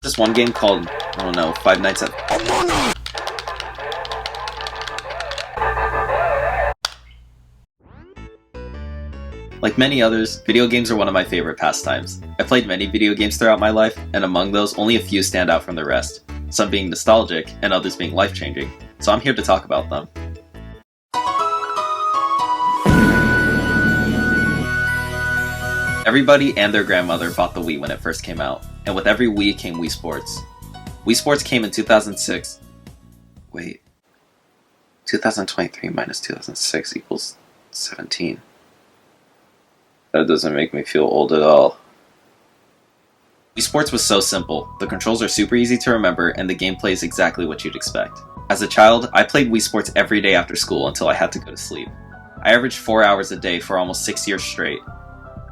This one game called, I don't know, Five Nights at... Like many others, video games are one of my favorite pastimes. I played many video games throughout my life, and among those, only a few stand out from the rest, some being nostalgic, and others being life-changing, so I'm here to talk about them. Everybody and their grandmother bought the Wii when it first came out, and with every Wii came Wii Sports. Wii Sports came in 2006. Wait. 2023 minus 2006 equals 17. That doesn't make me feel old at all. Wii Sports was so simple, the controls are super easy to remember, and the gameplay is exactly what you'd expect. As a child, I played Wii Sports every day after school until I had to go to sleep. I averaged 4 hours a day for almost 6 years straight.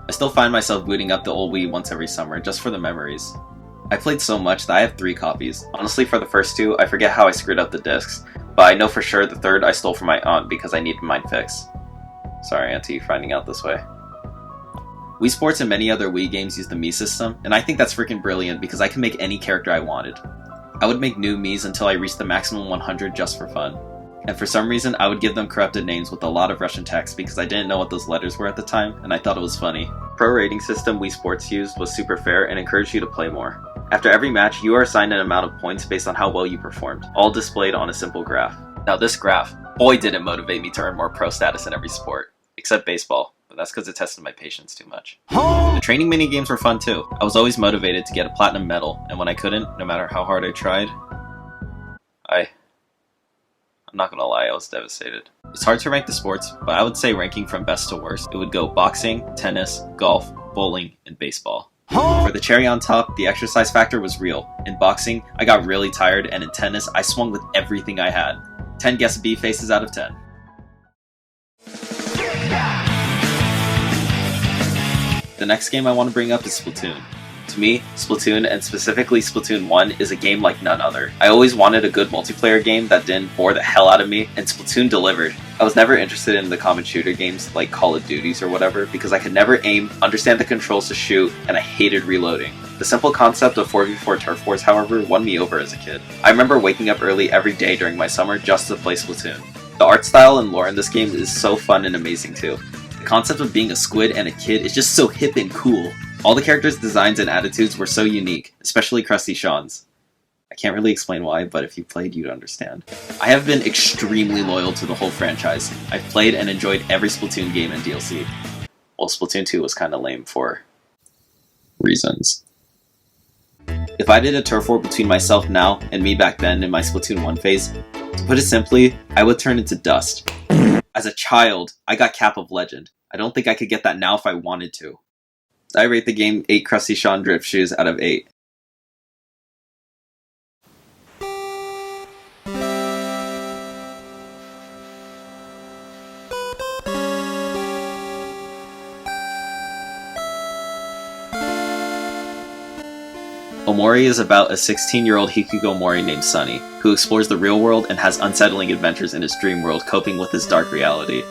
I still find myself booting up the old Wii once every summer, just for the memories. I played so much that I have 3 copies. Honestly, for the first 2, I forget how I screwed up the discs, but I know for sure the third I stole from my aunt because I needed mine fixed. Sorry, Auntie, finding out this way. Wii Sports and many other Wii games use the Mii system, and I think that's freaking brilliant because I can make any character I wanted. I would make new Miis until I reached the maximum 100 just for fun. And for some reason, I would give them corrupted names with a lot of Russian text because I didn't know what those letters were at the time, and I thought it was funny. Pro rating system Wii Sports used was super fair and encouraged you to play more. After every match, you are assigned an amount of points based on how well you performed, all displayed on a simple graph. Now this graph, boy did it motivate me to earn more pro status in every sport, except baseball, but that's because it tested my patience too much. The training minigames were fun too. I was always motivated to get a platinum medal, and when I couldn't, no matter how hard I tried, I'm not gonna lie, I was devastated. It's hard to rank the sports, but I would say ranking from best to worst, it would go boxing, tennis, golf, bowling, and baseball. For the cherry on top, the exercise factor was real. In boxing, I got really tired, and in tennis, I swung with everything I had. 10 guess B faces out of 10. The next game I want to bring up is Splatoon. To me, Splatoon, and specifically Splatoon 1, is a game like none other. I always wanted a good multiplayer game that didn't bore the hell out of me, and Splatoon delivered. I was never interested in the common shooter games like Call of Duties or whatever because I could never aim, understand the controls to shoot, and I hated reloading. The simple concept of 4v4 turf wars, however, won me over as a kid. I remember waking up early every day during my summer just to play Splatoon. The art style and lore in this game is so fun and amazing too. The concept of being a squid and a kid is just so hip and cool. All the characters' designs and attitudes were so unique, especially Krusty Sean's. I can't really explain why, but if you played, you'd understand. I have been extremely loyal to the whole franchise. I've played and enjoyed every Splatoon game and DLC. Well, Splatoon 2 was kinda lame for reasons. If I did a turf war between myself now and me back then in my Splatoon 1 phase, to put it simply, I would turn into dust. As a child, I got Cap of Legend. I don't think I could get that now if I wanted to. I rate the game 8 Krusty Sean drift shoes out of 8. Omori is about a 16-year-old hikikomori named Sunny, who explores the real world and has unsettling adventures in his dream world, coping with his dark reality.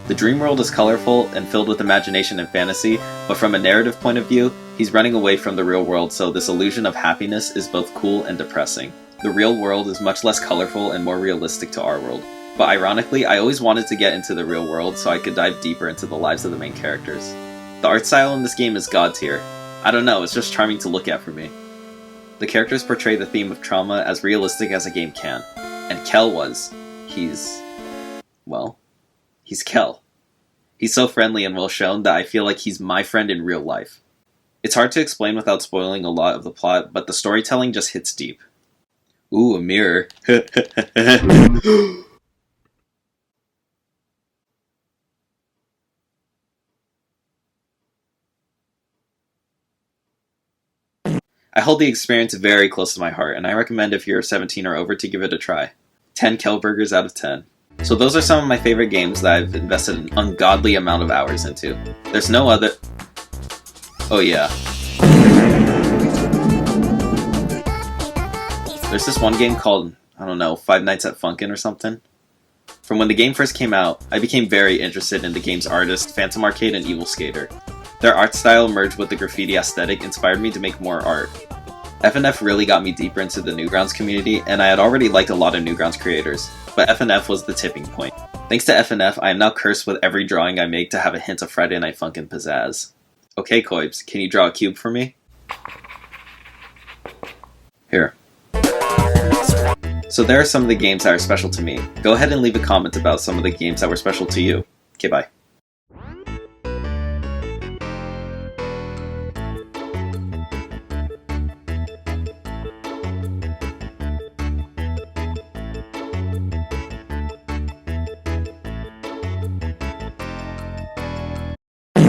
The dream world is colorful and filled with imagination and fantasy, but from a narrative point of view, he's running away from the real world, so this illusion of happiness is both cool and depressing. The real world is much less colorful and more realistic to our world. But ironically, I always wanted to get into the real world so I could dive deeper into the lives of the main characters. The art style in this game is god tier. I don't know, it's just charming to look at for me. The characters portray the theme of trauma as realistic as a game can. And Kel he's Kel. He's so friendly and well shown that I feel like he's my friend in real life. It's hard to explain without spoiling a lot of the plot, but the storytelling just hits deep. Ooh, a mirror. I hold the experience very close to my heart, and I recommend if you're 17 or over to give it a try. 10 Kel burgers out of 10. So those are some of my favorite games that I've invested an ungodly amount of hours into. There's no other... Oh yeah. There's this one game called, I don't know, Five Nights at Funkin' or something. From when the game first came out, I became very interested in the game's artist, Phantom Arcade and Evil Skater. Their art style merged with the graffiti aesthetic inspired me to make more art. FNF really got me deeper into the Newgrounds community, and I had already liked a lot of Newgrounds creators, but FNF was the tipping point. Thanks to FNF, I am now cursed with every drawing I make to have a hint of Friday Night Funkin' pizzazz. Okay, Koibs, can you draw a cube for me? Here. So there are some of the games that are special to me. Go ahead and leave a comment about some of the games that were special to you. Okay, bye.